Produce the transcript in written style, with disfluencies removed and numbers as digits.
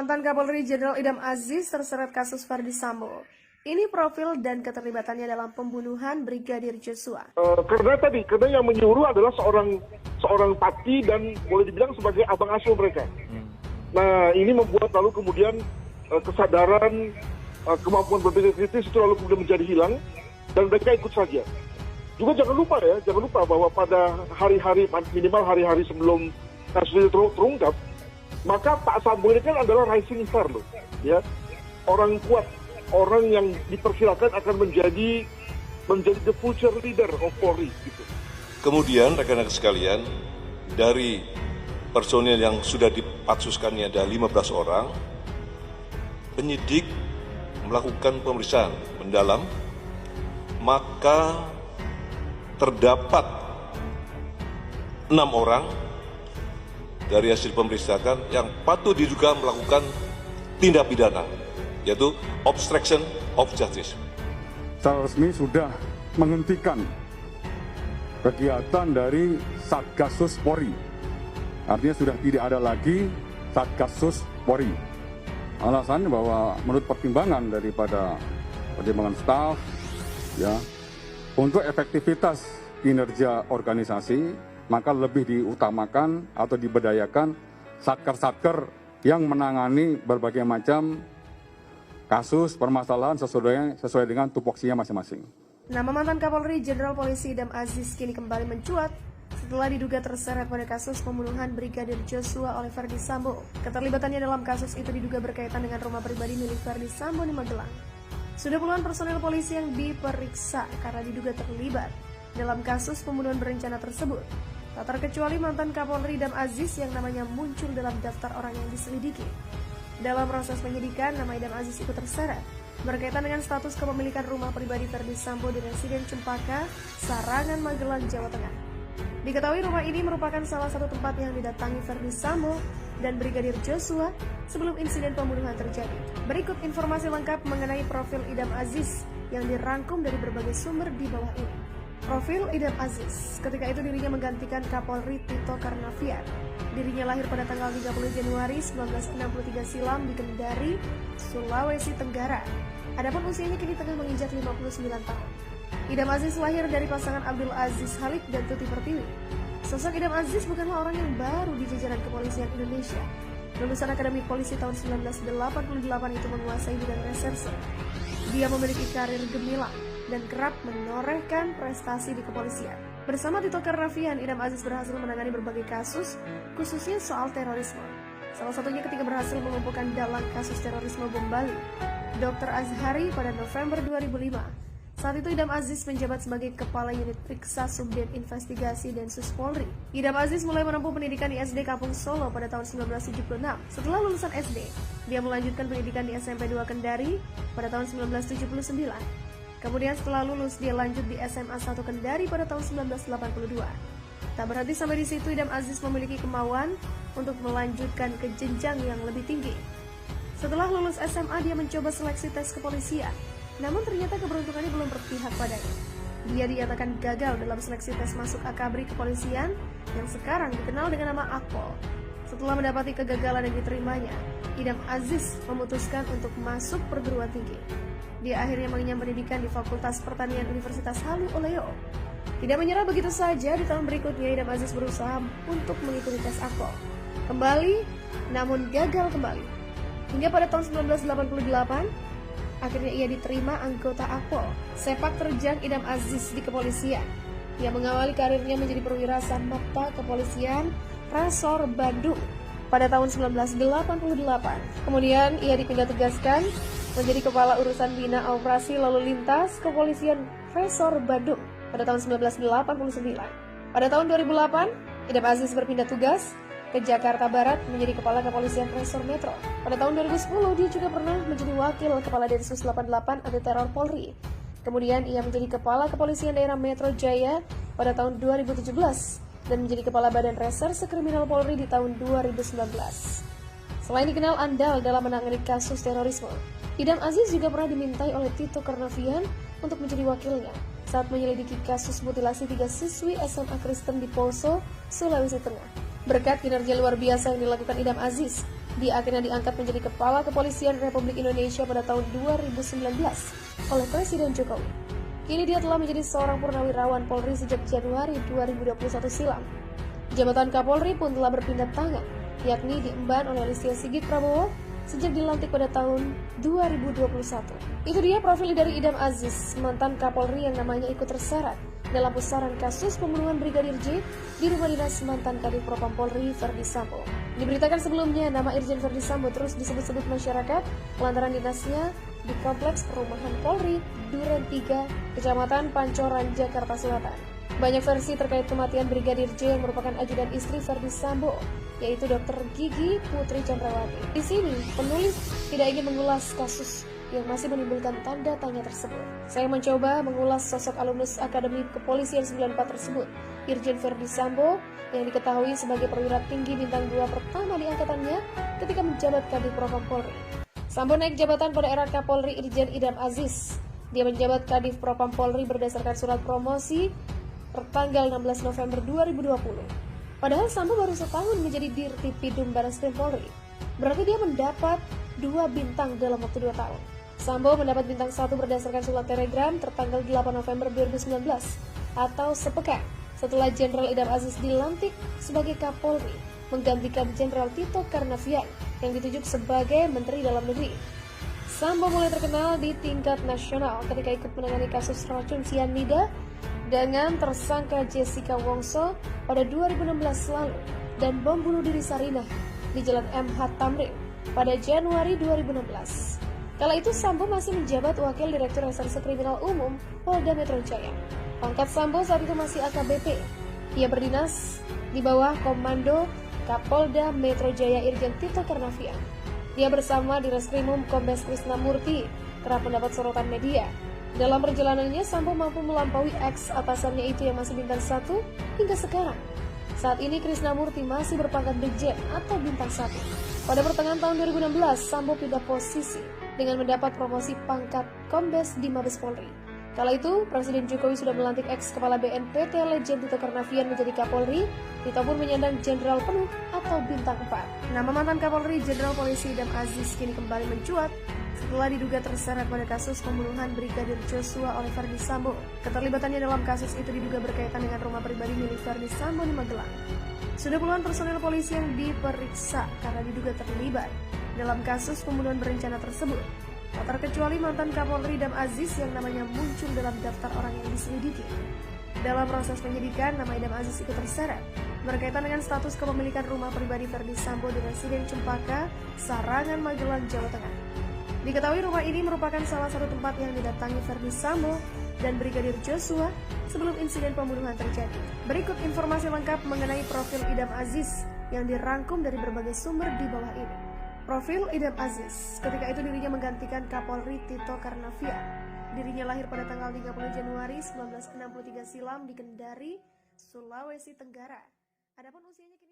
Mantan Kapolri Jenderal Idam Aziz terseret kasus Ferdi Sambo. Ini profil dan keterlibatannya dalam pembunuhan Brigadir Joshua. Karena yang menyuruh adalah seorang pati dan boleh dibilang sebagai abang asuh mereka. Nah, ini membuat lalu kemudian kesadaran, kemampuan berpikir kritis itu lalu kemudian menjadi hilang dan mereka ikut saja. Juga jangan lupa bahwa pada hari-hari, minimal hari-hari sebelum kasus ini terungkap, maka Pak Sambo ini kan adalah rising star loh, ya, orang kuat, orang yang diperkirakan akan menjadi the future leader of Polri gitu. Kemudian rekan-rekan sekalian, dari personil yang sudah dipatsuskannya ada 15 orang, penyidik melakukan pemeriksaan mendalam, maka terdapat 6 orang dari hasil pemeriksaan yang patut diduga melakukan tindak pidana, yaitu obstruction of justice. Secara resmi sudah menghentikan kegiatan dari Satgasus Polri. Artinya sudah tidak ada lagi Satgasus Polri. Alasannya bahwa menurut pertimbangan staf, ya, untuk efektivitas kinerja organisasi, maka lebih diutamakan atau diberdayakan satker-satker yang menangani berbagai macam kasus permasalahan sesuai dengan tupoksinya masing-masing. Nama mantan Kapolri Jenderal Polisi Idam Aziz kini kembali mencuat setelah diduga terseret pada kasus pembunuhan Brigadir Joshua oleh Ferdi Sambo. Keterlibatannya dalam kasus itu diduga berkaitan dengan rumah pribadi milik Ferdi Sambo di Magelang. Sudah puluhan personel polisi yang diperiksa karena diduga terlibat dalam kasus pembunuhan berencana tersebut. Tak terkecuali mantan Kapolri Idam Aziz yang namanya muncul dalam daftar orang yang diselidiki. Dalam proses penyidikan, nama Idam Aziz ikut terseret berkaitan dengan status kepemilikan rumah pribadi Ferdi Sambo di Residen Cempaka, Sarangan, Magelang, Jawa Tengah. Diketahui rumah ini merupakan salah satu tempat yang didatangi Ferdi Sambo dan Brigadir Joshua sebelum insiden pembunuhan terjadi. Berikut informasi lengkap mengenai profil Idam Aziz yang dirangkum dari berbagai sumber di bawah ini. Profil Idam Aziz, ketika itu dirinya menggantikan Kapolri Tito Karnavian. Dirinya lahir pada tanggal 30 Januari 1963 silam di Kendari, Sulawesi Tenggara. Adapun usianya kini tengah menginjak 59 tahun. Idam Aziz lahir dari pasangan Abdul Aziz Halik dan Tuti Pertiwi. Sosok Idam Aziz bukanlah orang yang baru di jajaran kepolisian Indonesia. Lulusan Akademi Polisi tahun 1988 itu menguasai bidang reserse. Dia memiliki karir gemilang dan kerap menorehkan prestasi di kepolisian. Bersama Tito Karnavian, Idam Aziz berhasil menangani berbagai kasus, khususnya soal terorisme. Salah satunya ketika berhasil mengumpulkan dalang kasus terorisme bom Bali, Dr. Azhari pada November 2005. Saat itu Idam Aziz menjabat sebagai Kepala Unit Periksa Subdit Investigasi Densus Polri. Idam Aziz mulai menempuh pendidikan di SD Kampung Solo pada tahun 1976. Setelah lulusan SD, dia melanjutkan pendidikan di SMP 2 Kendari pada tahun 1979. Kemudian setelah lulus, dia lanjut di SMA 1 Kendari pada tahun 1982. Tak berhenti sampai di situ, Idam Aziz memiliki kemauan untuk melanjutkan ke jenjang yang lebih tinggi. Setelah lulus SMA, dia mencoba seleksi tes kepolisian. Namun ternyata keberuntungannya belum berpihak padanya. Dia dinyatakan gagal dalam seleksi tes masuk Akabri Kepolisian yang sekarang dikenal dengan nama Akpol. Setelah mendapati kegagalan yang diterimanya, Idam Aziz memutuskan untuk masuk perguruan tinggi. Dia akhirnya mengenyam pendidikan di Fakultas Pertanian Universitas Halu Oleo. Tidak menyerah begitu saja, di tahun berikutnya Idam Aziz berusaha untuk mengikuti tes Akpol. Kembali, namun gagal kembali. Hingga pada tahun 1988, akhirnya ia diterima anggota Akpol. Sepak terjang Idam Aziz di kepolisian. Ia mengawali karirnya menjadi perwira Samapta Kepolisian Resor Bandung pada tahun 1988. Kemudian ia dipindah tugaskan menjadi Kepala Urusan Bina Operasi Lalu Lintas Kepolisian Resor Bandung pada tahun 1989. Pada tahun 2008, Idam Aziz berpindah tugas ke Jakarta Barat menjadi Kepala Kepolisian Resor Metro. Pada tahun 2010, dia juga pernah menjadi Wakil Kepala Densus 88 Anti Teror Polri. Kemudian ia menjadi Kepala Kepolisian Daerah Metro Jaya pada tahun 2017 dan menjadi Kepala Badan Reserse Kriminal Polri di tahun 2019. Selain dikenal andal dalam menangani kasus terorisme, Idam Aziz juga pernah dimintai oleh Tito Karnavian untuk menjadi wakilnya saat menyelidiki kasus mutilasi 3 siswi SMA Kristen di Poso, Sulawesi Tengah. Berkat kinerja luar biasa yang dilakukan Idam Aziz, Dia akhirnya diangkat menjadi Kepala Kepolisian Republik Indonesia pada tahun 2019 oleh Presiden Jokowi. Kini dia telah menjadi seorang purnawirawan Polri sejak Januari 2021 silam. Jabatan Kapolri pun telah berpindah tangan, yakni diemban oleh Listio Sigit Prabowo sejak dilantik pada tahun 2021. Itu dia profil dari Idam Aziz, mantan Kapolri yang namanya ikut terseret dalam pusaran kasus pembunuhan Brigadir J di rumah dinas mantan Kadif Propam Polri Verdi Sambo. Diberitakan sebelumnya nama Irjen Verdi Sambo terus disebut-sebut masyarakat lantaran dinasnya di Kompleks Perumahan Polri Duren 3, Kecamatan Pancoran, Jakarta Selatan. Banyak versi terkait kematian Brigadir J yang merupakan ajudan istri Verdi Sambo, yaitu Dr. Gigi Putri Chandrawati. Di sini, penulis tidak ingin mengulas kasus yang masih menimbulkan tanda tanya tersebut. Saya mencoba mengulas sosok alumnus Akademi Kepolisian 94 tersebut, Irjen Verdi Sambo, yang diketahui sebagai perwira tinggi bintang 2 pertama di angkatannya ketika menjabat Kadif Propam Polri. Sambo naik jabatan pada era Kapolri Irjen Idam Aziz. Dia menjabat Kadif Propam Polri berdasarkan surat promosi pertanggal 16 November 2020. Padahal Sambo baru setahun menjadi Dirtipidum Barreskrim Polri. Berarti dia mendapat 2 bintang dalam waktu 2 tahun. Sambo mendapat bintang 1 berdasarkan surat telegram tertanggal 8 November 2019 atau sepekan setelah Jenderal Idam Aziz dilantik sebagai Kapolri menggantikan Jenderal Tito Karnavian yang ditunjuk sebagai Menteri Dalam Negeri. Sambo mulai terkenal di tingkat nasional ketika ikut menangani kasus racun cyanida dengan tersangka Jessica Wongso pada 2016 lalu dan bom bunuh diri Sarinah di Jalan MH Tamrin pada Januari 2016. Kala itu Sambo masih menjabat Wakil Direktur Reserse Kriminal Umum Polda Metro Jaya. Pangkat Sambo saat itu masih AKBP. Ia berdinas di bawah Komando Kapolda Metro Jaya Irjen Tito Karnavian. Dia bersama di Reskrimum Kombes Krisnamurti kerap mendapat sorotan media. Dalam perjalanannya, Sambo mampu melampaui ex atasannya itu yang masih bintang 1 hingga sekarang. Saat ini Krisnamurti masih berpangkat Brigjen atau bintang 1. Pada pertengahan tahun 2016, Sambo pindah posisi dengan mendapat promosi pangkat Kombes di Mabes Polri. Kala itu, Presiden Jokowi sudah melantik ex Kepala BNPT Legend Tito Karnavian menjadi Kapolri, Tito pun menyandang Jenderal penuh atau bintang 4. Nama mantan Kapolri Jenderal Polisi Idam Aziz kini kembali mencuat setelah diduga terseret pada kasus pembunuhan Brigadir Joshua oleh Verdi Sambo. Keterlibatannya dalam kasus itu diduga berkaitan dengan rumah pribadi milik Verdi Sambo di Magelang. Sudah puluhan personel polisi yang diperiksa karena diduga terlibat dalam kasus pembunuhan berencana tersebut. Tak terkecuali mantan Kapolri Idam Aziz yang namanya muncul dalam daftar orang yang diselidiki. Dalam proses penyidikan, nama Idam Aziz ikut terseret berkaitan dengan status kepemilikan rumah pribadi Verdi Sambo di Residen Cempaka, Sarangan, Magelang, Jawa Tengah. Diketahui rumah ini merupakan salah satu tempat yang didatangi Verdi Sambo dan Brigadir Joshua sebelum insiden pembunuhan terjadi. Berikut informasi lengkap mengenai profil Idam Aziz yang dirangkum dari berbagai sumber di bawah ini. Profil Idam Aziz, ketika itu dirinya menggantikan Kapolri Tito Karnavian. Dirinya lahir pada tanggal 30 Januari 1963 silam di Kendari, Sulawesi Tenggara. Adapun usianya kini